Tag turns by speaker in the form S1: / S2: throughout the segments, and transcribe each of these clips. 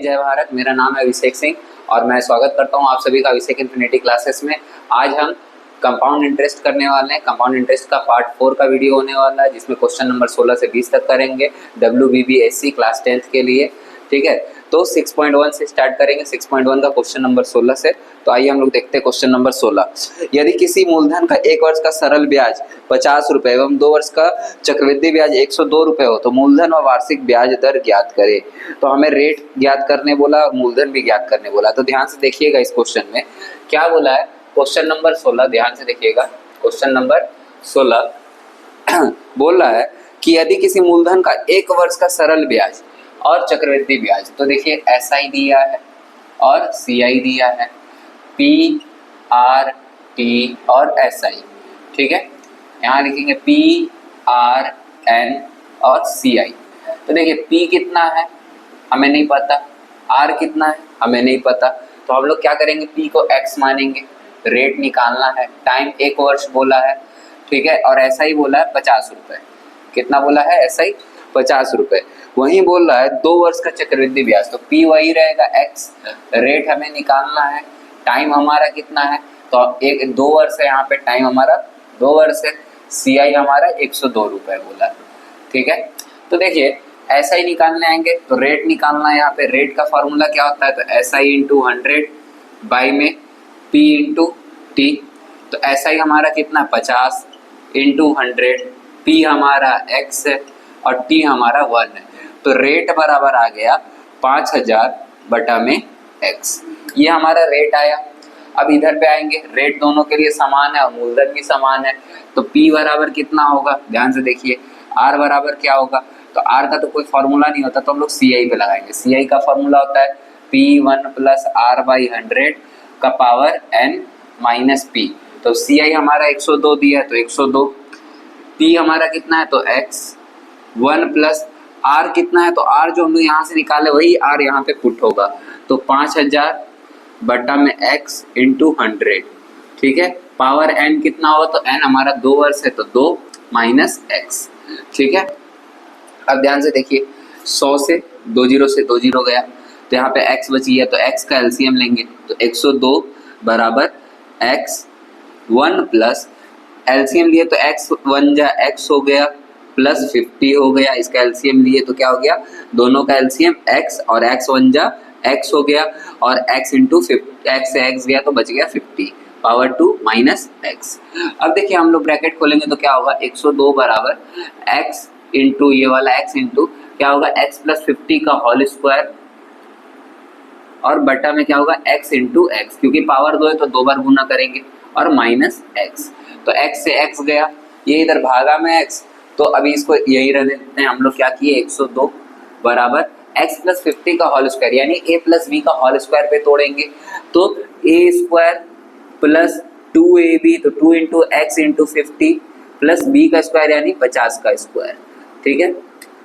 S1: जय भारत। मेरा नाम है अभिषेक सिंह और मैं स्वागत करता हूं आप सभी का अभिषेक इन्फिनिटी क्लासेस में। आज हम कंपाउंड इंटरेस्ट करने वाले हैं। कंपाउंड इंटरेस्ट का पार्ट 4 का वीडियो होने वाला है, जिसमें क्वेश्चन नंबर 16 से 20 तक करेंगे WBBSC क्लास 10th के लिए। ठीक है, तो 6.1 से स्टार्ट करेंगे। 6.1 का क्वेश्चन नंबर 16 से। तो आइए हम लोग देखते हैं क्वेश्चन नंबर 16। यदि किसी मूलधन का 1 वर्ष का सरल ब्याज 50 रुपए एवं 2 वर्ष का चक्रवृद्धि ब्याज 102 रुपए हो तो मूलधन व वार्षिक ब्याज दर ज्ञात करे। तो हमें रेट ज्ञात करने बोला और मूलधन भी ज्ञात करने बोला। तो ध्यान से देखिएगा इस क्वेश्चन में क्या बोला है। क्वेश्चन नंबर 16 ध्यान से देखिएगा। क्वेश्चन नंबर 16 बोल रहा है कि यदि किसी मूलधन का 1 वर्ष का सरल ब्याज और चक्रवृद्धि ब्याज, तो देखिए SI दिया है और CI दिया है, PRT और SI। ठीक है, यहाँ लिखेंगे PRN और CI। तो देखिए P कितना है हमें नहीं पता, R कितना है हमें नहीं पता, तो हम लोग क्या करेंगे, P को X मानेंगे। रेट निकालना है, टाइम 1 वर्ष बोला है। ठीक है, और SI बोला है 50 रुपए। कितना बोला है SI 50 रुपए। वहीं बोल रहा है 2 वर्ष का चक्रवृद्धि ब्याज, तो P वही रहेगा X। रेट हमें निकालना है, टाइम हमारा कितना है, तो 2 वर्ष है, यहाँ पे टाइम हमारा 2 वर्ष है। CI हमारा 102 रुपए बोला है। ठीक है, तो देखिए SI निकालने आएंगे तो रेट निकालना है। यहाँ पे रेट का फॉर्मूला क्या होता है, तो SI इंटू 100 बाई में P इंटू T। तो SI हमारा कितना 50 इंटू 100, P हमारा X है और T हमारा 1 है। तो रेट बराबर आ गया 5000 बटा में X। ये हमारा रेट आया। अब इधर पे आएंगे, रेट दोनों के लिए समान है और मूलधन भी समान है। तो P बराबर कितना होगा, ध्यान से देखिए। R बराबर क्या होगा, तो R का तो कोई फॉर्मूला नहीं होता, तो हम लोग CI पे लगाएंगे। CI का फॉर्मूला होता है P1 प्लस R बाई 100 का पावर N माइनस P। तो CI हमारा 102 दिया है तो 102। P हमारा कितना है तो X। 1 प्लस R कितना है, तो R जो हम लोग यहाँ से निकाले वही R यहाँ पे पुट होगा। तो 5000 बटा में X इंटू 100। ठीक है, पावर N कितना होगा, तो N हमारा 2 वर्ष है तो 2 माइनस X। ठीक है, अब ध्यान से देखिए 100 से 2 जीरो से 2 जीरो गया, तो यहाँ पे X बची है तो X का LCM लेंगे तो 102 बराबर X 1 प्लस LCM लिए तो X 1 जा X हो गया प्लस 50 हो गया। इसका LCM लिए तो क्या हो गया, दोनों का LCM X और X 1 जा X हो गया और X इंटू X से X गया तो बच गया 50 पावर 2 माइनस X। अब देखिए हम लोग ब्रैकेट खोलेंगे तो क्या होगा, 102 बराबर X इंटू ये वाला X इंटू क्या होगा X प्लस 50 का होल स्क्वायर और बटा में क्या होगा X इंटू X, क्योंकि पावर 2 है तो 2 बार गुना करेंगे और माइनस X। तो X से X गया, ये इधर भागा में X, तो अभी इसको यही रहने देते हैं। हम लोग क्या किए 102 बराबर X प्लस 50 का होल स्क्वायर यानी A प्लस B का होल स्क्वायर पे तोड़ेंगे तो A स्क्वायर प्लस 2AB, तो 2 into X into 50 plus B का स्क्वायर यानी 50 का स्क्वायर। ठीक है,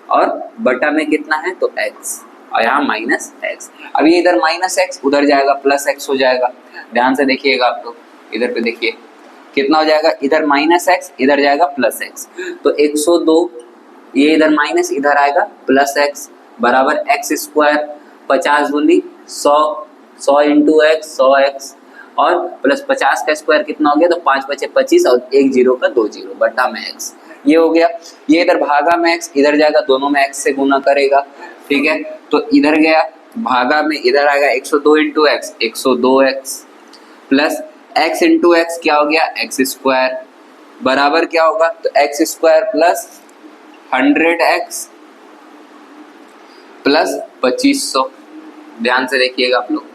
S1: और बटा में कितना है तो X और यहाँ माइनस X। अब ये इधर माइनस X उधर जाएगा प्लस X हो जाएगा। ध्यान से देखिएगा आप लोग, इधर पे देखिए कितना हो जाएगा, इधर माइनस X इधर जाएगा प्लस X। तो 102 ये इधर माइनस इधर आएगा प्लस X बराबर X स्क्वायर 50 दूनी 100, 100 इंटू X 100X और प्लस 50 का स्क्वायर कितना हो गया, तो 5 बचे 25 और 1 जीरो का 2 जीरो बटा में X। ये हो गया, ये इधर भागा में X इधर जाएगा, दोनों में X से गुना करेगा। ठीक है, तो इधर गया भागा में इधर आएगा 102 into X 102X plus X into X क्या हो गया X स्क्वायर बराबर क्या होगा, तो X square plus 100X plus 2500। ध्यान से देखिएगा आप लोग,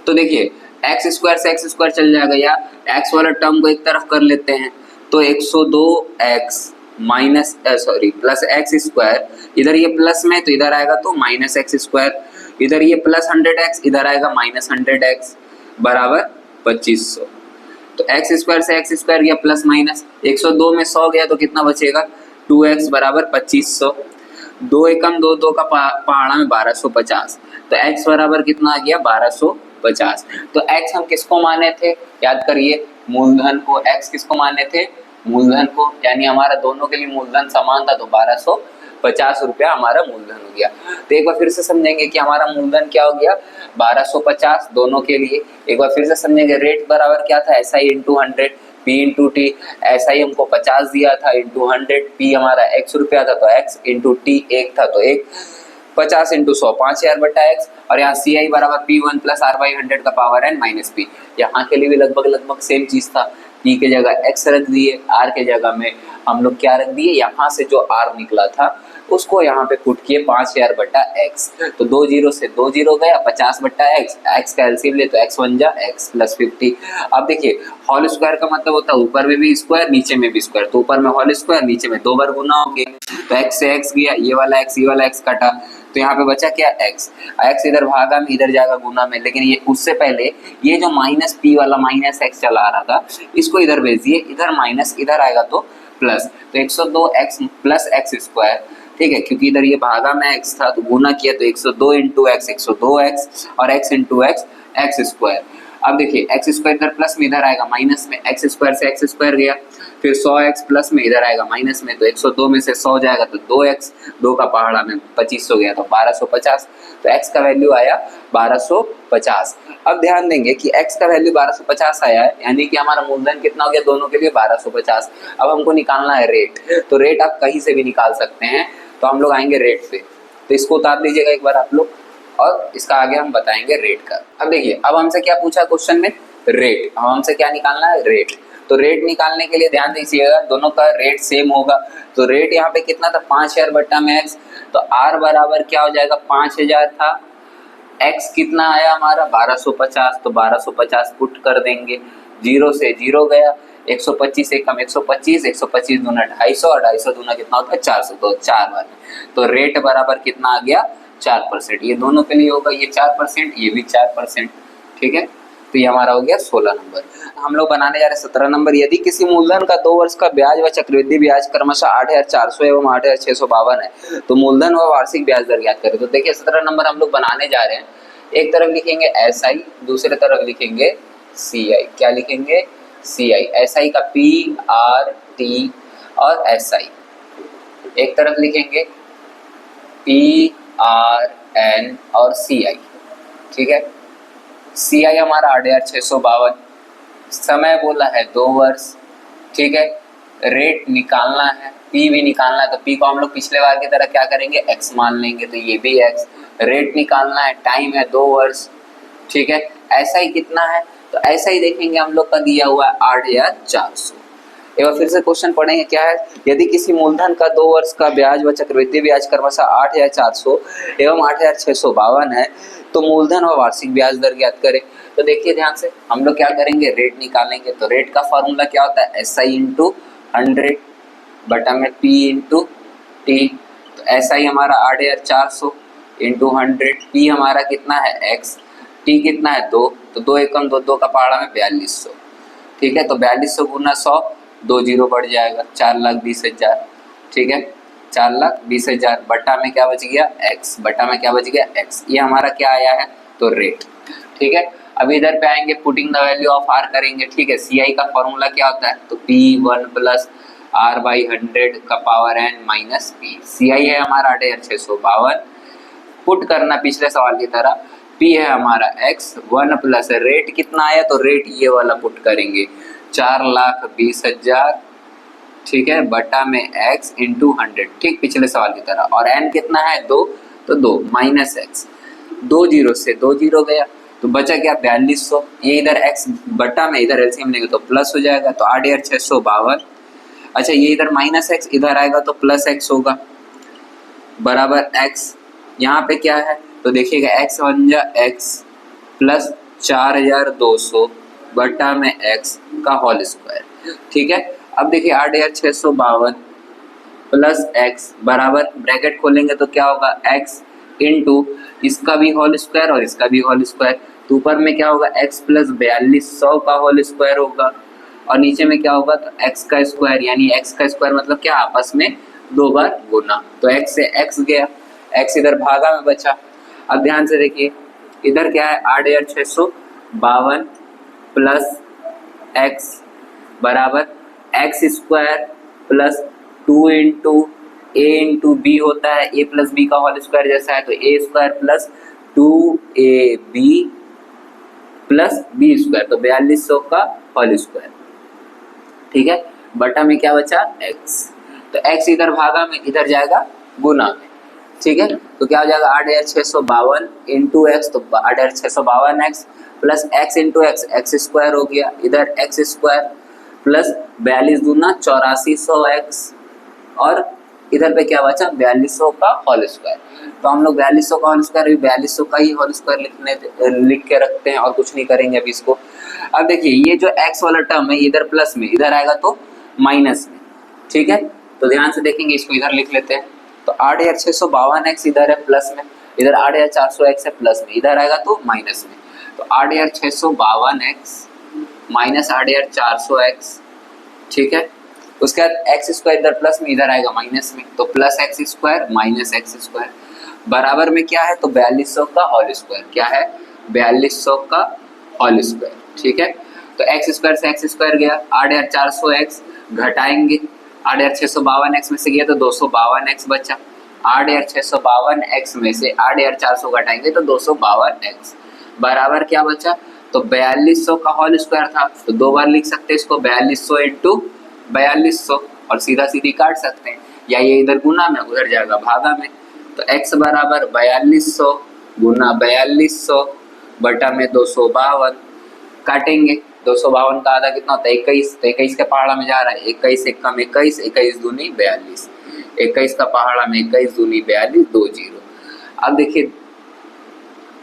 S1: तो देखिए X स्क्वायर से X स्क्वायर चल जाएगा या X वाला टर्म को एक तरफ कर लेते हैं तो 102X minus plus X square, इधर ये प्लस में तो इधर आएगा तो माइनस X स्क्वायर, इधर ये प्लस 100X इधर आएगा माइनस 100X बराबर 2500। तो X स्क्वायर से X स्क्वायर गया प्लस माइनस, 102 में 100 गया तो कितना बचेगा 2X बराबर 2500। 2 एकम 2 2 का पहाड़ा में 1250, तो X बराबर कितना आ गया 1250। तो X हम किसको माने थे, याद करिए मूलधन को। X किसको माने थे, मूलधन को, यानी हमारा दोनों के लिए मूलधन समान था तो ₹50 हमारा मूलधन हो गया। तो एक बार फिर से समझेंगे कि हमारा मूलधन क्या हो गया 1250 दोनों के लिए। एक बार फिर से समझेंगे रेट बराबर क्या था SI into 100 P into T. SI हमको 50 दिया था इंटू 100, P हमारा X रुपया था तो X इंटू टी 1 था तो 1, 50 इंटू 100 5000 बटा X। और यहाँ CI बराबर P1 प्लस R/100 का पावर n माइनस P। यहाँ के लिए भी लगभग सेम चीज था, P के जगह X रख दिए, R के जगह में हम लोग क्या रख दिए, यहाँ से जो R निकला था उसको यहाँ पे पुट किए 5000 बटा X। तो 2 जीरो से 2 जीरो गया, 50 बटा X, X का एलसीएम ले तो X वन जा X प्लस 50। अब देखिए होल स्क्वायर का मतलब होता है ऊपर में भी स्क्वायर नीचे में भी स्क्वायर, तो ऊपर में होल स्क्वायर नीचे में 2 बार गुना हो गया, तो X से X गया, ये वाला X कटा, तो यहाँ पे बचा क्या X। X इधर भागा में इधर जाएगा गुना में, लेकिन ये उससे पहले ये जो माइनस P वाला माइनस X चला आ रहा था इसको इधर भेज दिए, इधर माइनस इधर आएगा तो प्लस, तो 102x प्लस एक्स स्क्वायर, ठीक है, क्योंकि इधर ये भागा में x था तो गुना किया तो 102 इंटू एक्स 102x और x into x x square. अब देखिए एक्स स्क्वायर इधर प्लस में इधर आएगा माइनस में, एक्स स्क्वायर से एक्स स्क्वायर गया, फिर 100x प्लस में इधर आएगा माइनस में, तो 102 में से 100 जाएगा तो 2x, 2 का पहाड़ा में 2500 गया तो 1250, तो x का वैल्यू आया 1250। अब ध्यान देंगे कि x का वैल्यू 1250 आया है, यानी कि हमारा मूलधन कितना हो गया दोनों के लिए 1250। अब हमको निकालना है रेट, तो रेट आप कहीं से भी निकाल सकते हैं, तो हम लोग आएंगे रेट पे, तो इसको उतार लीजिएगा एक बार आप लोग और इसका आगे हम बताएंगे रेट का। अब देखिए अब हमसे क्या पूछा क्वेश्चन में, रेट, अब हमसे क्या निकालना है रेट। तो रेट निकालने के लिए ध्यान दीजिएगा दोनों का रेट सेम होगा, तो रेट यहाँ पे कितना था 5000 बट्टा में x, तो r बराबर क्या हो जाएगा 5000 था, x कितना आया हमारा 1250, तो 1250 पुट कर देंगे, 0 से 0 गया, 125 से कम 125, 125 दूना 250 और 250 दूना कितना होता है 400, तो 4 बार, तो रेट बराबर कितना आ गया 4%। ये दोनों के लिए होगा, ये 4%, ये भी 4%, ठीक है। तो ये हमारा हो गया 16 नंबर। हम लोग बनाने जा रहे हैं 17 नंबर। यदि किसी मूलधन का 2 वर्ष का ब्याज व चक्रवृद्धि ब्याज क्रमशः 8400 एवं 8652 है तो मूलधन व वार्षिक ब्याज दर ज्ञात करें। तो देखिए 17 नंबर हम लोग बनाने जा रहे हैं, एक तरफ लिखेंगे SI, दूसरे तरफ लिखेंगे CI। क्या लिखेंगे CI, SI का P R T और SI, एक तरफ लिखेंगे P R N और CI, ठीक है। CI हमारा 8652, समय बोला है 2 वर्ष, ठीक है। रेट निकालना है, P भी निकालना है, तो P को हम लोग पिछले बार की तरह क्या करेंगे X मान लेंगे, तो ये भी X। रेट निकालना है, टाइम है 2 वर्ष, ठीक है। SI कितना है, तो SI देखेंगे हम लोग का दिया हुआ है 8400। एक बार फिर से क्वेश्चन पढ़ेंगे क्या है, यदि किसी मूलधन का 2 वर्ष का ब्याज व चक्रवृद्धि ब्याज क्रमशः 8400 एवं 8652 है तो मूलधन व वार्षिक ब्याज दर ज्ञात करें। तो देखिए ध्यान से हम लोग क्या करेंगे रेट निकालेंगे, तो रेट का फॉर्मूला क्या होता है SI इंटू 100 बटा में P इंटू टी। तो SI हमारा 8400 इंटू 100, P हमारा कितना है X, T कितना है 2, तो 2 एकम 2, 2 का पहाड़ा में 4200, ठीक है। तो 4200 गुना 100, 2 जीरो बढ़ जाएगा 4,20,000, ठीक है। 4,20,000 बटा में क्या बच गया X, बटा में क्या बच गया X, ये हमारा क्या आया है तो रेट, ठीक है। अब इधर पे आएंगे putting the value of R करेंगे, ठीक है। CI का फॉर्मूला क्या होता है, तो P1 प्लस R/100 का power n minus P। CI है हमारा 8652, पुट करना पिछले सवाल की तरह, P है हमारा X, 1 प्लस रेट कितना आया, तो रेट ये वाला पुट करेंगे 4,20,000, ठीक है, बटा में X इंटू 100, ठीक पिछले सवाल की तरह। और n कितना है 2, तो 2 माइनस X, 2 जीरो से 2 जीरो गया तो बचा क्या 4200, ये इधर X बटा में इधर एलसीएम लेंगे तो प्लस हो जाएगा, तो 8652। अच्छा ये इधर माइनस X इधर आएगा तो प्लस X होगा, बराबर X, यहाँ पे क्या है तो देखिएगा X वन जा X प्लस 4200 बटा में X का होल स्क्वायर, ठीक है। अब देखिए 8652 प्लस X बराबर ब्रैकेट खोलेंगे तो क्या होगा X इंटू इसका भी होल स्क्वायर और इसका भी होल स्क्वायर, तो ऊपर में क्या होगा X प्लस 4200 का होल स्क्वायर होगा और नीचे में क्या होगा तो X का स्क्वायर, यानी X का स्क्वायर मतलब क्या आपस में 2 बार गुना, तो X से X गया, X इधर भागा में बचा। अब ध्यान से देखिए इधर क्या है 8652 प्लस X बराबर X square plus 2 into a into B होता है, a प्लस बी का होल स्क्वायर जैसा है, तो a square plus 2ab plus B square, तो 4200 का होल स्क्वायर, ठीक है। बटा में क्या बचा x, तो x इधर भागा में, इधर जाएगा गुना में, ठीक है। तो क्या हो जाएगा 8652 इंटू एक्स, तो 8652x plus x into x, x square हो गया, इधर x स्क्वायर प्लस 42 दूना 8400x, और इधर पे क्या बचा 4200 का होल स्क्वायर। तो हम लोग 4200 का होल स्क्वायर, 4200 का ही होल स्क्वायर लिख के रखते हैं और कुछ नहीं करेंगे अभी इसको। अब देखिए ये जो x वाला टर्म है इधर प्लस में, इधर आएगा तो माइनस में, ठीक है। तो ध्यान से देखेंगे, इसको इधर लिख लेते हैं। तो 8652x इधर है प्लस में, इधर 8400x है प्लस में, इधर आएगा तो माइनस में। तो 8652x माइनस 8400x, ठीक है। उसके बाद एक्स स्क्वायर इधर प्लस में, इधर आएगा माइनस में, तो plus x square minus x square बराबर में क्या है, तो 4200 का होल स्क्वायर, क्या है 4200 का होल स्क्वायर, ठीक है। तो एक्स स्क्वायर से एक्स स्क्वायर गया, 8400x घटाएंगे, 8652x में से गया तो 252x बचा, 8652x में से 8400 घटाएंगे तो 252x बराबर क्या बचा, तो 4200 का होल स्क्वायर था, तो दो बार लिख सकते हैं इसको, 4200 इंटू 4200, और सीधा सीधी काट सकते हैं, या ये इधर गुना में उधर जाएगा भागा में। तो x बराबर 4200 गुना 4200 बटा में 252, काटेंगे 252 का आधा कितना होता है 21, तो 21 के पहाड़ा में जा रहा है, 21 एक कम 21, 21 दूनी 42, 21 का पहाड़ा में 21 दूनी 42, 2 जीरो। अब देखिए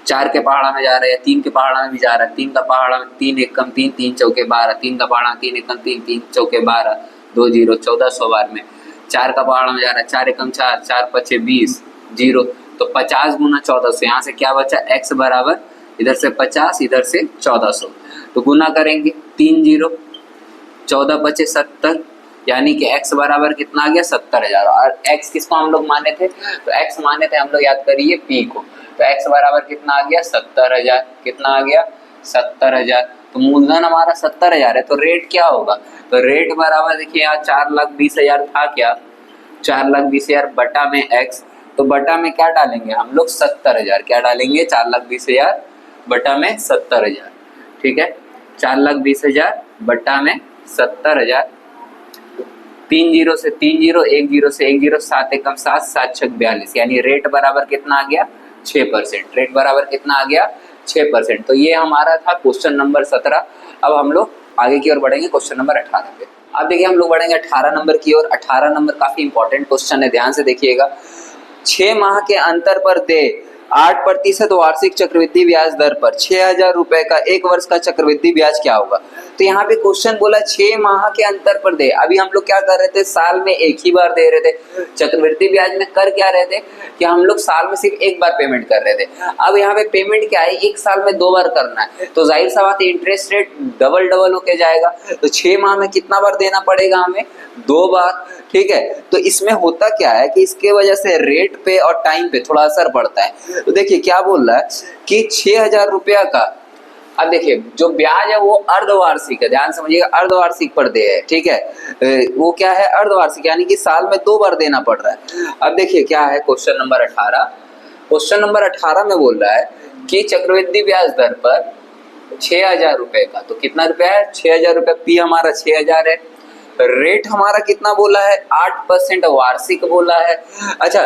S1: 4 के पहाड़ा में जा रहा है, 3 के पहाड़ा में भी जा रहा है, 3 का पहाड़ा में 3 एक कम 3, 3 चौके 12, 3 का पहाड़ा 3 एक कम 3, 3 चौके 12, 2 जीरो, 1400 बार में 4 का पहाड़ा में जा रहा है, 4 एक कम 4, 4 पचे 20 जीरो, तो 50 गुना 1400, यहाँ से क्या बचा x बराबर, इधर से 50 इधर से 1400, तो गुना करेंगे 3 जीरो, 14 पचे 70, यानी कि x बराबर कितना आ गया 70,000। और x किसको हम लोग माने थे, तो x माने थे हम लोग, याद करिए p को, तो x बराबर कितना आ गया 70,000, कितना आ गया 70,000। तो मूलधन हमारा 70,000 है, तो रेट क्या होगा, तो रेट बराबर देखिए यहाँ 4,20,000 था, क्या 4,20,000 बटा में x, तो बटा में क्या डालेंगे हम लोग 70,000, क्या डालेंगे 4,20,000 बटा में 70,000, ठीक है। 4,20,000 बटा में 70,000, 3 जीरो से 3 जीरो, 1 जीरो से 1 जीरो, 7 एकम 7, 7 छक 42, यानी रेट बराबर कितना आ गया 6%, रेट बराबर कितना आ गया 6%। तो ये हमारा था क्वेश्चन नंबर 17। अब हम लोग आगे की ओर बढ़ेंगे क्वेश्चन नंबर 18 पे। अब देखिए हम लोग बढ़ेंगे 18 नंबर की ओर। 18 नंबर काफी इंपॉर्टेंट क्वेश्चन है, ध्यान से देखिएगा। 6 माह के अंतर पर दे 8% वार्षिक चक्रवृद्धि ब्याज दर पर 6,000 रुपए का 1 वर्ष का चक्रवृद्धि ब्याज क्या होगा। तो यहाँ पे क्वेश्चन बोला 6 माह के अंतर पर दे। अभी हम लोग क्या कर रहे थे, साल में एक ही बार दे रहे थे। चक्रवृद्धि ब्याज में कर क्या रहे थे कि हम लोग साल में सिर्फ एक बार पेमेंट कर रहे थे। अब यहाँ पे पेमेंट क्या है, एक साल में 2 बार करना है, तो जाहिर सा बात है इंटरेस्ट रेट डबल होके जाएगा। तो 6 माह में कितना बार देना पड़ेगा हमें, 2 बार, ठीक है। तो इसमें होता क्या है कि इसके वजह से रेट पे और टाइम पे थोड़ा असर पड़ता है। तो देखिए क्या बोल रहा है कि 6,000 रुपया का, अब देखिए जो ब्याज है वो अर्धवार्षिक है, ध्यान समझिएगा, अर्धवार्षिक पर दे है, ठीक है। वो क्या है, अर्धवार्षिक, यानी कि साल में 2 बार देना पड़ रहा है। अब देखिए क्या है क्वेश्चन नंबर 18। क्वेश्चन नंबर 18 में बोल रहा है कि चक्रवृद्धि ब्याज दर पर 6,000 रुपए का, तो कितना रुपया है 6,000 रुपया, पी हमारा 6,000 है, रेट हमारा कितना बोला है 8% वार्षिक बोला है। अच्छा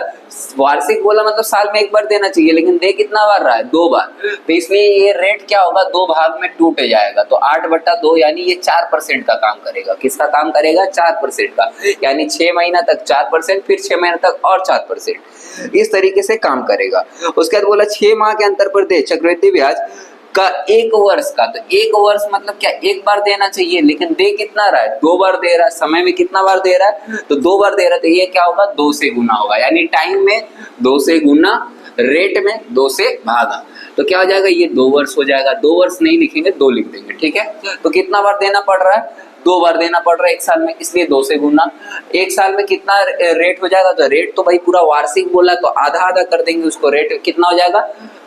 S1: वार्षिक बोला मतलब साल में एक बार देना चाहिए, लेकिन दे कितना बार रहा है 2 बार, तो इसलिए ये रेट क्या होगा 2 भाग में टूट जाएगा। तो 8/2 यानी ये 4% का काम करेगा। किसका काम करेगा 4% का, यानी 6 महीना तक 4%, फिर 6 महीना तक और 4%, इस तरीके से काम करेगा। उसके बाद बोला 6 माह के अंतर पर दे चक्रवृद्धि ब्याज का 1 वर्ष का, तो 1 वर्ष मतलब क्या, एक बार देना चाहिए, लेकिन दे कितना रहा है 2 बार दे रहा है। समय में कितना बार दे रहा है, तो 2 बार दे रहा है, तो ये क्या होगा 2 से गुना होगा, यानी टाइम में 2 से गुना, रेट में 2 से भागा, तो क्या हो जाएगा ये 2 वर्ष हो जाएगा। 2 वर्ष नहीं लिखेंगे 2 लिख देंगे, ठीक है। तो कितना बार देना पड़ रहा है 2 बार देना पड़ रहा है एक साल में, इसलिए 2 से गुना। एक साल में कितना रेट हो जाएगा, तो रेट तो भाई पूरा वार्षिक बोला तो आधा आधा कर देंगे उसको, रेट कितना हो जाएगा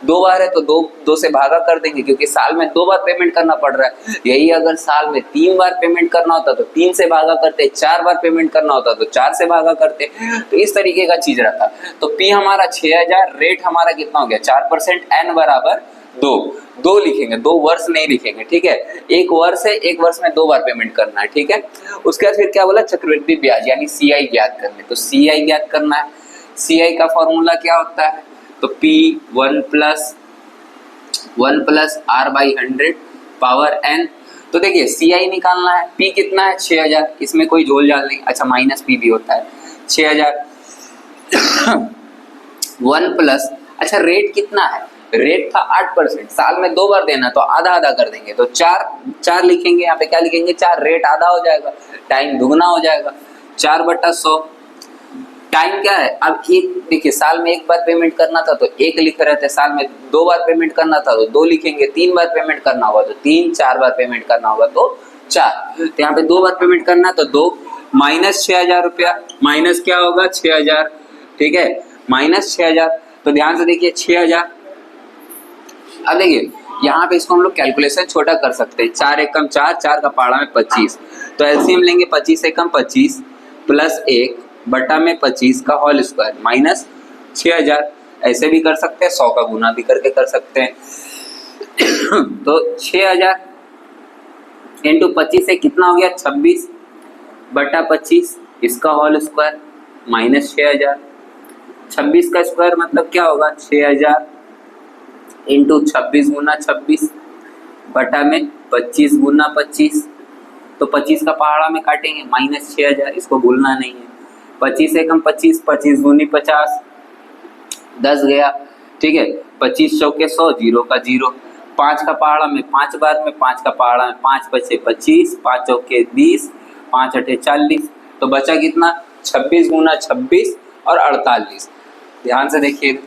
S1: 2 बार है तो 2 से भागा कर देंगे, क्योंकि साल में 2 बार पेमेंट करना पड़ रहा है। यही अगर साल में 3 बार पेमेंट करना होता तो 3 से भागा करते, 4 बार पेमेंट करना होता तो 4 से भागा करते। तो इस तरीके का चीज रहता। तो P हमारा 6000, रेट हमारा कितना हो गया 4%, N बराबर 2 लिखेंगे, 2 वर्ष नहीं लिखेंगे, ठीक है। एक वर्ष है, एक वर्ष में 2 बार पेमेंट करना है, ठीक है। उसके बाद फिर क्या बोला, चक्रवृद्धि ब्याज यानी CI ज्ञात करने। तो CI ज्ञात करना है। CI का फॉर्मूला क्या होता है, तो P 1 plus R/100 power N। तो देखिए CI निकालना है, P कितना है 6000, इसमें कोई झोल झाल नहीं। अच्छा माइनस P भी होता है 6000 1 प्लस, अच्छा रेट कितना है, रेट था 8%, साल में 2 बार देना तो आधा आधा कर देंगे, तो 4 लिखेंगे। यहाँ पे क्या लिखेंगे 4, रेट आधा हो जाएगा, टाइम दुगना हो जाएगा, 4/100। टाइम क्या है, अब एक देखिए साल में 1 बार पेमेंट करना था तो 1 लिख रहे थे, साल में 2 बार पेमेंट करना था तो 2 लिखेंगे, 3 बार पेमेंट करना होगा तो 3, 4 बार पेमेंट करना होगा तो 4। तो यहाँ पे 2 बार पेमेंट करना तो 2, माइनस 6000 रुपया, माइनस क्या होगा 6000, ठीक है, माइनस 6000। तो ध्यान से देखिए 6000। अब देखिए यहाँ पे इसको हम लोग कैलकुलेशन छोटा कर सकते हैं, 4 एकम 4, 4 का पहाड़ा में 25, तो एलसीएम लेंगे 25 एकम 25 प्लस 1 बटा में 25 का होल स्क्वायर माइनस 6000। ऐसे भी कर सकते हैं, 100 का गुना भी करके कर सकते हैं। तो 6000 इंटू 25 से कितना हो गया 26 बटा 25, इसका होल स्क्वायर माइनस 6000। 26 का स्क्वायर मतलब क्या होगा 6000 इंटू 26 गुना 26 बटा में 25 गुना 25, तो 25 का पहाड़ा में काटेंगे माइनस 6000, इसको भूलना नहीं है। 25 एकम 25, 25 दूनी 50, 10 गया, ठीक है। 25 चौके 100, 0 का 0, 5 का पहाड़ा में 5 बार में, 5 का पहाड़ा में 5 बचे 25, 5 चौके 20, 5 अठे 40, तो बचा कितना 26 गुना 26 और 48। ध्यान से देखिए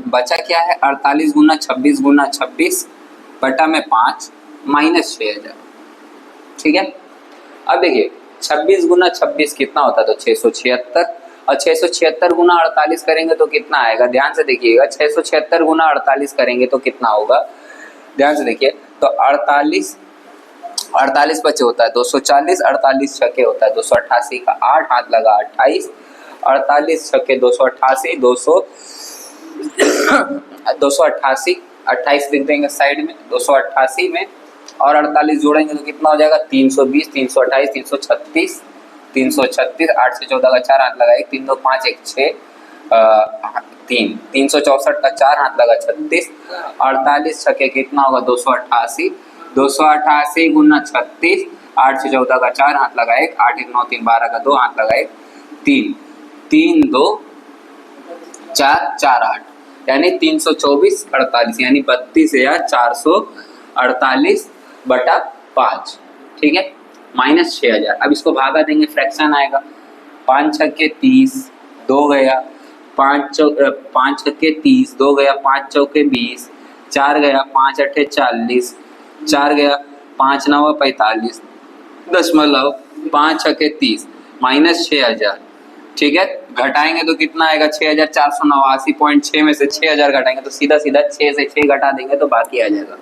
S1: बचा क्या है 48 गुना 26 बटा में 5 माइनस 6000, ठीक है। अब देखिए 26 गुना 26 कितना होता है तो 676, और 676 गुना 48 करेंगे तो कितना आएगा, ध्यान से देखिएगा 676 गुना 48 करेंगे तो कितना होगा, ध्यान से देखिए। तो 48 बचे होता है 240, 48 छके होता है 288 का 8 हाथ लगा 28, 48 छके 288, 288, 28 लिख देंगे साइड में, 288 में और 48 जोड़ेंगे तो कितना हो जाएगा 320, 328, 336, 336, 8 से 14 का 4 हाथ लगा 1, 3 2 5 1 6 3, 364 का 4 हाथ लगा 36, 48 छके कितना होगा 288, 288 गुना 36, 8 से 14 का 4 हाथ लगा 1, 8 1 9 3 12 का 2 हाथ लगा 1, 3 3 2 4 4 8 यानी 324 48 यानी 32,448 बटा 5, ठीक है, माइनस 6000। अब इसको भागा देंगे, फ्रैक्शन आएगा 5 छक्के 30, 2 गया, 5 छक्के 30, 2 गया, 5 चौके 20, 4 गया, 5 अठे 40, 4 गया, 5 9 45 दशमलव 5 छक्के 30 माइनस 6000, ठीक है। घटाएंगे तो कितना आएगा 6489.6 में से 6000 घटाएंगे तो सीधा सीधा 6 से 6 घटा देंगे तो बाकी आ जाएगा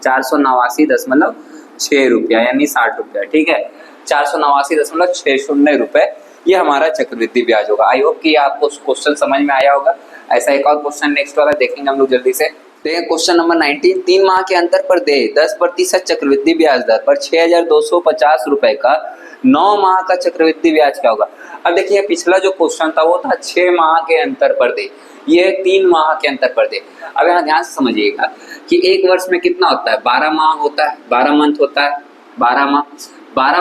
S1: 489.6 रुपया यानी 60 रुपया, ठीक है, 489.60 रुपए ये हमारा चक्रवृद्धि ब्याज होगा। आई होप कि आपको क्वेश्चन समझ में आया होगा। ऐसा एक और क्वेश्चन नेक्स्ट वाला देखेंगे हम लोग जल्दी से। देखिए क्वेश्चन नंबर 19, 3 माह के अंतर पर दे 10% चक्रवृद्धि ब्याज दर पर 6250 रुपए का 9 माह का चक्रवृद्धि ब्याज क्या होगा। अब देखिए पिछला जो क्वेश्चन था वो था 6 माह के अंतर पर दे, ये 3 माह के अंतर पर दे। अब यहाँ ध्यान से समझिएगा कि एक वर्ष में कितना होता है 12 माह होता है, 12 मंथ होता है, 12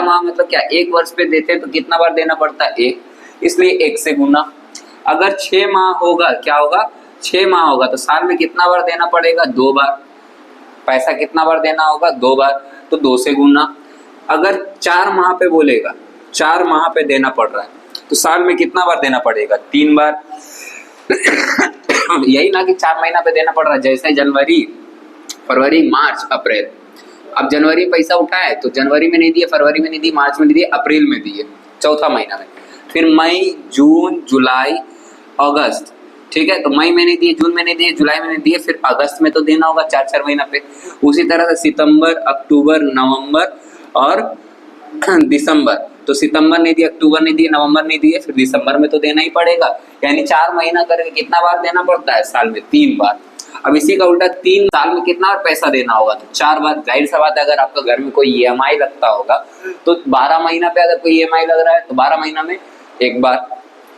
S1: माह मतलब क्या, एक वर्ष पे देते हैं तो कितना बार देना पड़ता है 1, इसलिए 1 से गुना। अगर 6 माह होगा क्या होगा 6 माह होगा तो साल में कितना बार देना पड़ेगा 2 बार, पैसा कितना बार देना होगा 2 बार, तो 2 से गुना। अगर 4 माह पे बोलेगा 4 माह पे देना पड़ रहा है तो साल में कितना बार देना पड़ेगा 3 बार। यही ना कि 4 महीना पे देना पड़ रहा है, जैसे जनवरी फरवरी मार्च अप्रैल अब जनवरी में पैसा उठाए तो जनवरी में नहीं दिए, फरवरी में नहीं दिए, मार्च में नहीं दिए, अप्रैल में दिए, चौथा महीना में। फिर मई, जून, जुलाई, अगस्त, ठीक है, तो मई में नहीं दिए, जून में नहीं दिए, जुलाई में नहीं दिए, फिर अगस्त में तो देना होगा 4-4 महीना पे। उसी तरह से सितंबर, अक्टूबर, नवंबर और दिसंबर, तो सितंबर नहीं दिए, अक्टूबर नहीं दिए, नवंबर नहीं दिए, फिर दिसंबर में तो देना ही पड़ेगा। यानी 4 महीना करके कितना बार देना पड़ता है साल में? 3 बार। अब इसी का उल्टा 3 साल में कितना बार पैसा देना होगा? तो 4 बार। जाहिर सा बात है, अगर आपका घर में कोई ईएमआई लगता होगा तो 12 महीना पे अगर कोई ईएमआई लग रहा है तो 12 महीना में एक बार,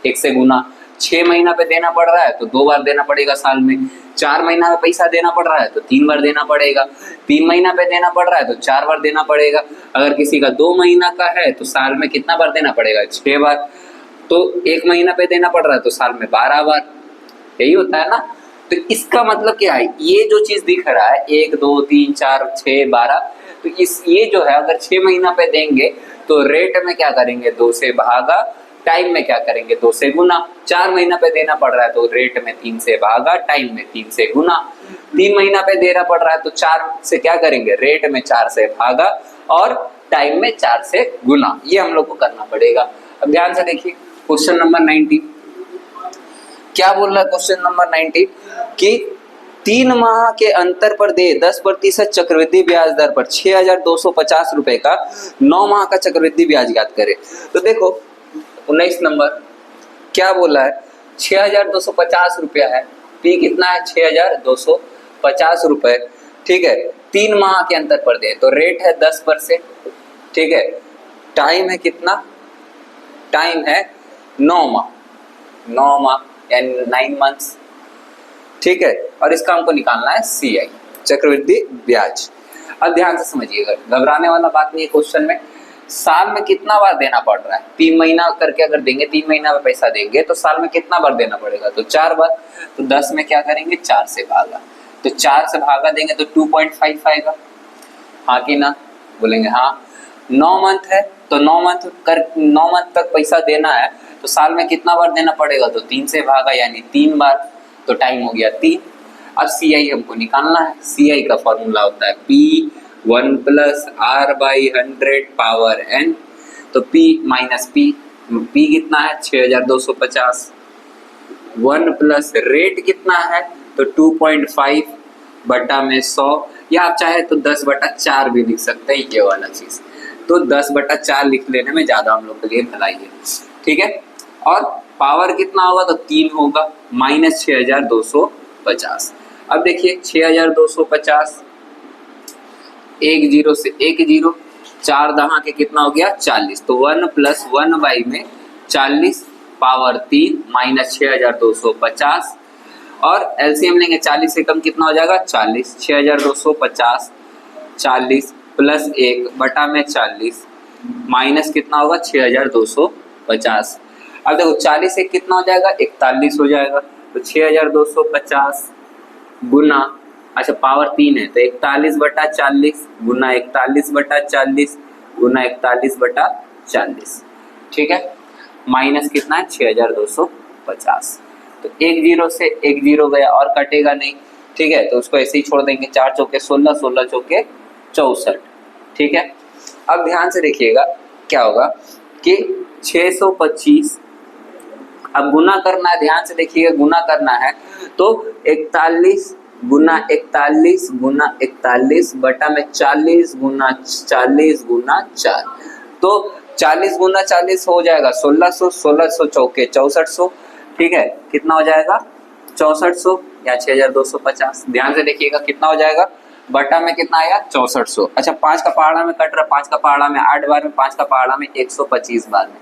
S1: 1 से गुना। 6 महीना पे देना पड़ रहा है तो 2 बार देना पड़ेगा साल में। 4 महीना में पैसा देना पड़ रहा है तो 3 बार देना पड़ेगा। 3 महीना पे देना पड़ रहा है तो 4 बार देना पड़ेगा। अगर किसी का 2 महीना का है तो साल में कितना बार देना पड़ेगा? 6 बार। तो 1 महीना पे देना पड़ रहा है तो साल में 12 बार। यही होता है ना। तो इसका मतलब क्या है? ये जो चीज दिख रहा है 1, 2, 3, 4, 6, 12, तो ये जो है अगर 6 महीना पे देंगे तो रेट में क्या करेंगे? 2 से भागा। टाइम में क्या करेंगे? 2 से गुना। 4 महीना पे देना पड़ रहा है तो रेट में 3 से भागा, टाइम में 3 से गुना। 3 महीना पे देना पड़ रहा है तो 4 से क्या करेंगे? रेट में 4 से भागा और टाइम में 4 से गुना। ये हम लोग को करना पड़ेगा। अब ध्यान से देखिए क्वेश्चन नंबर 90 क्या बोल रहा है। क्वेश्चन नंबर 90 कि 3 माह के अंतर पर दे 10% चक्रवृद्धि ब्याज दर पर 6,250 रुपए का 9 माह का चक्रवृद्धि ब्याज ज्ञात करे। तो देखो 19 नंबर क्या बोला है? 6,250 रुपया है। पी कितना है? 6,250 रुपए। ठीक है, 3 माह के अंतर पर दे तो रेट है 10%। ठीक है, टाइम है कितना? टाइम है 9 माह, 9 माह यानी 9 मंथ्स। ठीक है, और इसका हमको निकालना है CI, चक्रवृद्धि ब्याज। अब ध्यान से समझिएगा, घबराने वाला बात नहीं है। क्वेश्चन में साल में कितना बार देना पड़ रहा है? 3 महीना करके अगर देंगे, 3 महीना में पैसा देंगे तो साल में कितना बार देना पड़ेगा? तो 4 बार। तो 10 में क्या करेंगे? 4 से भागा। तो 4 से भागा देंगे तो 2.5 आएगा। हाँ कि ना? बोलेंगे हाँ। 9 मंथ है तो 9 मंथ तक पैसा देना है तो साल में कितना बार देना पड़ेगा? तो 3 से भागा यानी 3 बार। तो टाइम हो गया 3। अब CI हमको निकालना है। CI का फॉर्मूला होता है P1 + R/100 पावर n। तो P माइनस P कितना है? 6,250। 1 प्लस रेट कितना है? तो 2.5 बटा में 100, या आप चाहे तो 10/4 भी लिख सकते हैं। ये वाला चीज तो 10/4 लिख लेने में ज्यादा हम लोग के लिए भलाई है। ठीक है, और पावर कितना होगा? तो 3 होगा माइनस 6,250। अब देखिए 6,250, 1 0 से 1 0, 4 दहा के कितना हो गया? 40। तो 1 + 1 में 40 पावर 3 माइनस 6,250। और एलसीएम लेंगे, 40 से कम कितना हो जाएगा? 40। 6,250 40 प्लस 1 बटा में 40 माइनस कितना होगा? 6,250। अब देखो 40 से कितना हो जाएगा? 41 हो जाएगा। तो 6,250 गुना, अच्छा पावर 3 है तो 41/40 गुना 41/40 गुना 41/40। ठीक है, माइनस कितना है? 6,250। तो 1 0 से 1 0 गया और कटेगा नहीं। ठीक है, तो उसको ऐसे ही छोड़ देंगे। 4 चौके 16, 16 चौके 64। ठीक है, अब ध्यान से देखिएगा क्या होगा कि 625, अब गुना करना है। ध्यान से देखिएगा, गुना करना है तो 41 गुना 41 गुना 41 बटा में 40 गुना 40 गुना 4। तो 40 गुना 40 हो जाएगा 1600, 1600 चौके 6400। ठीक है, कितना हो जाएगा? 6400 या 6,250। ध्यान से देखिएगा कितना हो जाएगा? बटा में कितना आया? 6400। अच्छा 5 का पहाड़ा में कट रहा, 5 का पहाड़ा में 8 बार में, 5 का पहाड़ा में 125 बार में,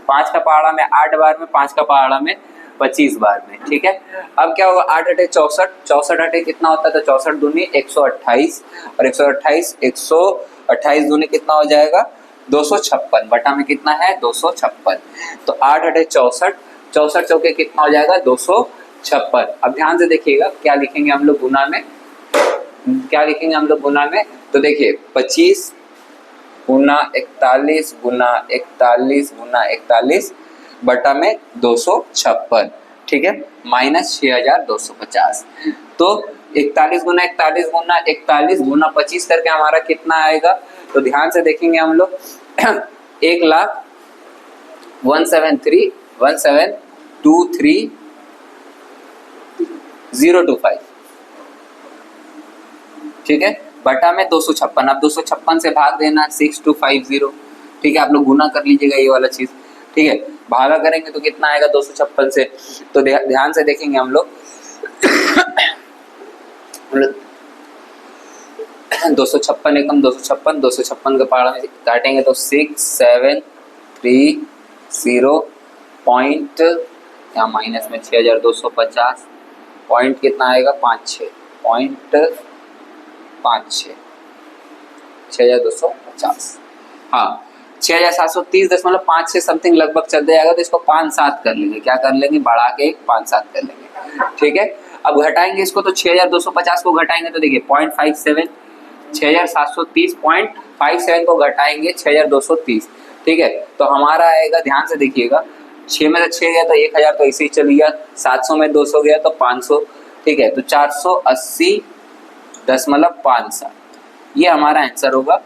S1: 5 का पहाड़ा में 8 बार में, 5 का पहाड़ा में 25 बार में। ठीक है, अब क्या होगा? 8 अटे 64, 64 अटे कितना होता है? तो 64 दूनी 128 और 128 दूनी कितना हो जाएगा? 256 बटा में कितना है? 256। तो 8 अटे 64, 64 चौके कितना हो जाएगा? 256। अब ध्यान से देखिएगा क्या लिखेंगे हम लोग गुना में, क्या लिखेंगे हम लोग गुना में? तो देखिए 25 गुना 41 गुना 41 गुना 41 बटा में 256। ठीक है, माइनस 6,250। तो 41 गुना 41 गुना 41 गुना 25 करके हमारा कितना आएगा? तो ध्यान से देखेंगे हम लोग 1,17,325 ठीक है, बटा में 256। अब 256 से भाग देना 6250। ठीक है, आप लोग गुना कर लीजिएगा ये वाला चीज। ठीक है, भागा करेंगे तो कितना आएगा 256 से? तो ध्यान से देखेंगे हम लोग 256 एकम 256, 256 का पहाड़ा में काटेंगे तो 6730 पॉइंट, यहाँ माइनस में 6250 पॉइंट कितना आएगा? 56 पॉइंट 56 6250। हाँ, 6730.56 समथिंग लगभग चल जाएगा। तो इसको 5-7 कर लेंगे। क्या कर लेंगे? बढ़ा के 5-7 कर लेंगे। ठीक है, अब घटाएंगे इसको तो 6250 को घटाएंगे तो देखिए 0.57, 6730.57 को घटाएंगे 6230। ठीक है, तो हमारा आएगा, ध्यान से देखिएगा, 6 में से 6 गया तो 1000 तो ऐसे ही चल गया, 700 में 200 गया तो 500। ठीक है, तो 480.57 ये हमारा आंसर होगा।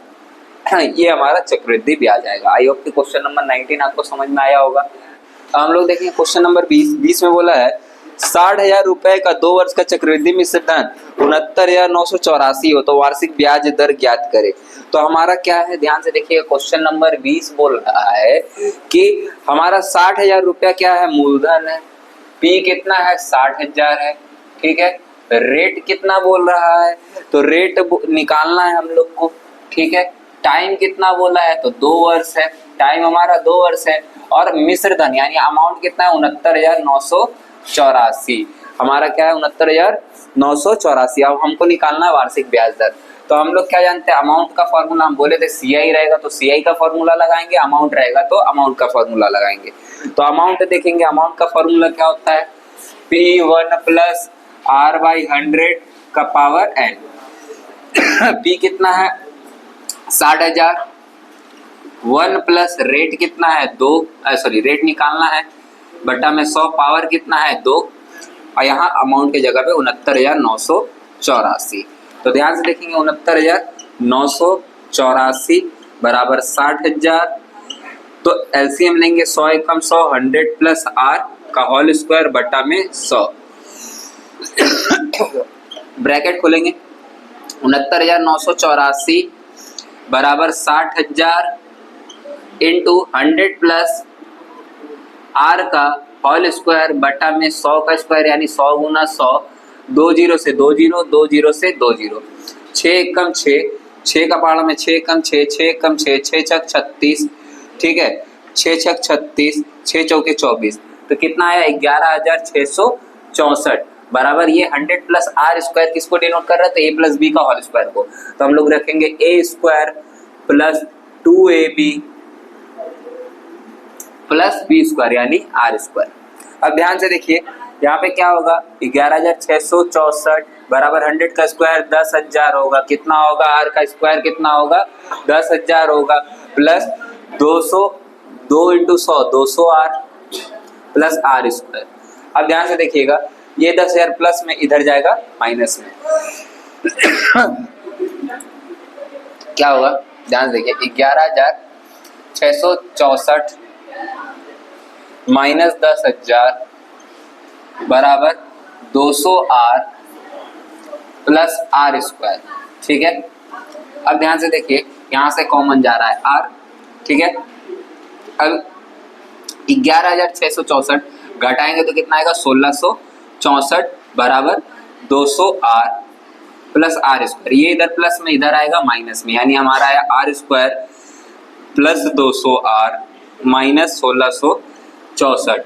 S1: ये हमारा चक्रवृद्धि ब्याज आएगा। आई होप कि क्वेश्चन नंबर 19 आपको समझ में आया होगा। हम लोग देखेंगे क्वेश्चन नंबर 20 में बोला है 60,000 रुपए का 2 वर्ष का चक्रवृद्धि मिश्र धन 69,984 हो तो वार्षिक ब्याज दर ज्ञात करे। तो हमारा क्या है? ध्यान से देखिएगा, क्वेश्चन नंबर 20 बोल रहा है कि हमारा 60,000 रुपया क्या है? मूलधन है। पी कितना है? 60,000 है। ठीक है, रेट कितना बोल रहा है? तो रेट निकालना है हम लोग को। ठीक है, टाइम कितना बोला है? तो 2 वर्ष है। टाइम हमारा 2 वर्ष है। और मिश्र धन यानी अमाउंट कितना है? 69,984। हमारा क्या है? 69,984। अब हमको निकालना है वार्षिक ब्याज दर। तो हम लोग क्या जानते हैं? अमाउंट का फॉर्मूला हम बोले थे CI रहेगा तो CI का फॉर्मूला लगाएंगे, अमाउंट रहेगा तो अमाउंट का फॉर्मूला लगाएंगे। तो अमाउंट देखेंगे, अमाउंट का फॉर्मूला क्या होता है? P1 + R/100 का पावर n। P कितना है? 60,000। 1 प्लस रेट कितना है? 2, सॉरी रेट निकालना है, बटा में 100 पावर कितना है? 2, और यहाँ अमाउंट की जगह पे 69,984। तो ध्यान से देखेंगे 69,984 बराबर 60,000। तो एलसीएम लेंगे 100 एकम 100, 100 + R का होल स्क्वायर बटा में 100। ब्रैकेट खोलेंगे 69,984 बराबर 60,000 इंटू 100 + R का होल स्क्वायर बटा में 100 का स्क्वायर यानी 100 गुना 100, 2 0 से 2 0, 2 0 से 2 0, 6 एकम 6, 6 का पहाड़ा में 6 एकम 6, 6 एकम 6, 6 छक 36। ठीक है, 6 छक 36, 6 चौके 24। तो कितना आया? 11,664 बराबर ये 100 + R स्क्वायर किसको डिनोट कर रहा है? तो A + B का होल स्क्वायर को। तो हम लोग रखेंगे A square + 2AB + B square यानी R स्क्वायर। अब ध्यान से देखिए यहाँ पे क्या होगा? 11,664 बराबर 100 का स्क्वायर 10,000 होगा। कितना होगा? R का स्क्वायर कितना होगा? 10,000 होगा, प्लस 200, 2 × 100 200R + R स्क्वायर। अब ध्यान से देखिएगा ये 10,000 प्लस में इधर जाएगा माइनस में। क्या होगा? ध्यान से देखिए 11,664 माइनस 10,000 बराबर 200R + R स्क्वायर। ठीक है, अब ध्यान से देखिए यहाँ से कॉमन जा रहा है R। ठीक है, अब 11,664 घटाएंगे तो कितना आएगा? 1,664 बराबर 200R + R स्क्वायर। ये इधर प्लस में इधर आएगा माइनस में, यानी हमारा आया R square + 200R minus 1,664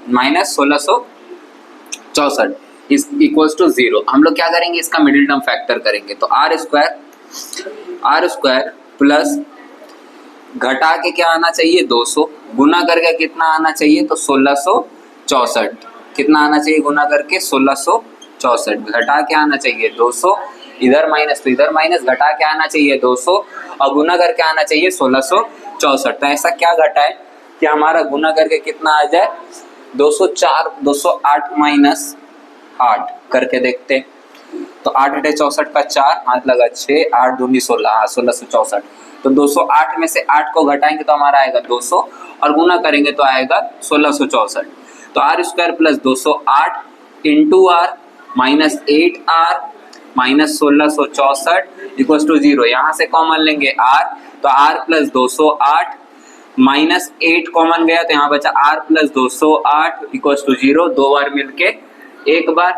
S1: minus 1,664 is equals to 0। हम लोग क्या करेंगे? इसका मिडिल टर्म फैक्टर करेंगे। तो R स्क्वायर प्लस घटा के क्या आना चाहिए? 200, गुना करके कितना आना चाहिए? तो 1,664। कितना आना चाहिए गुना करके? 1,664। घटा के आना चाहिए 200, इधर माइनस तो इधर माइनस, घटा के आना चाहिए 200 और गुना करके आना चाहिए 1,664। तो ऐसा क्या घटा है कि हमारा गुना करके कितना आ जाए? 208 माइनस 8 करके देखते हैं। तो 8 × 64 का 4, हाथ लगा 6, 8 दूनी 16, हाँ 1664। तो 208 में से 8 को घटाएंगे तो हमारा आएगा 200 और गुना करेंगे तो आएगा 1664। तो R square plus 208 into R minus 8r minus 1664 equal to 0। यहाँ से कॉमन लेंगे r, तो r प्लस 208 माइनस 8 कॉमन गया तो यहाँ बचा r प्लस 208 इक्वल टू 0। 2 बार मिलके एक बार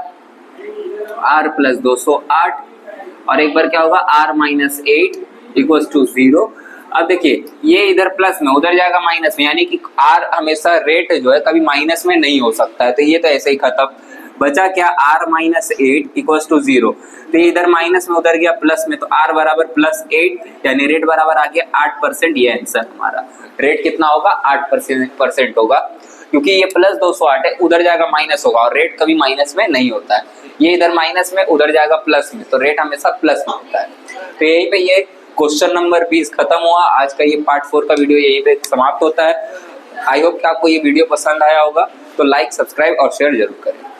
S1: r प्लस 208 और एक बार क्या होगा r माइनस 8 इक्वल टू 0। अब देखिए ये इधर प्लस में उधर जाएगा माइनस में, यानी कि r हमेशा रेट जो है कभी माइनस में नहीं हो सकता है, तो ये तो ऐसे ही खत्म। बचा क्या r माइनस 8 इक्वल टू 0। तो ये इधर माइनस में उधर गया प्लस में, तो r बराबर प्लस 8 यानी रेट बराबर आ गया 8%। ये आंसर हमारा रेट कितना होगा 8% होगा, क्योंकि ये प्लस 208 है, उधर जाएगा माइनस होगा और रेट कभी माइनस में नहीं होता है। ये इधर माइनस में उधर जाएगा प्लस में, तो रेट हमेशा प्लस में होता है। तो यहीं पे ये क्वेश्चन नंबर 20 खत्म हुआ। आज का ये पार्ट 4 का वीडियो यहीं पे समाप्त होता है। आई होप कि आपको ये वीडियो पसंद आया होगा, तो लाइक, सब्सक्राइब और शेयर जरूर करें।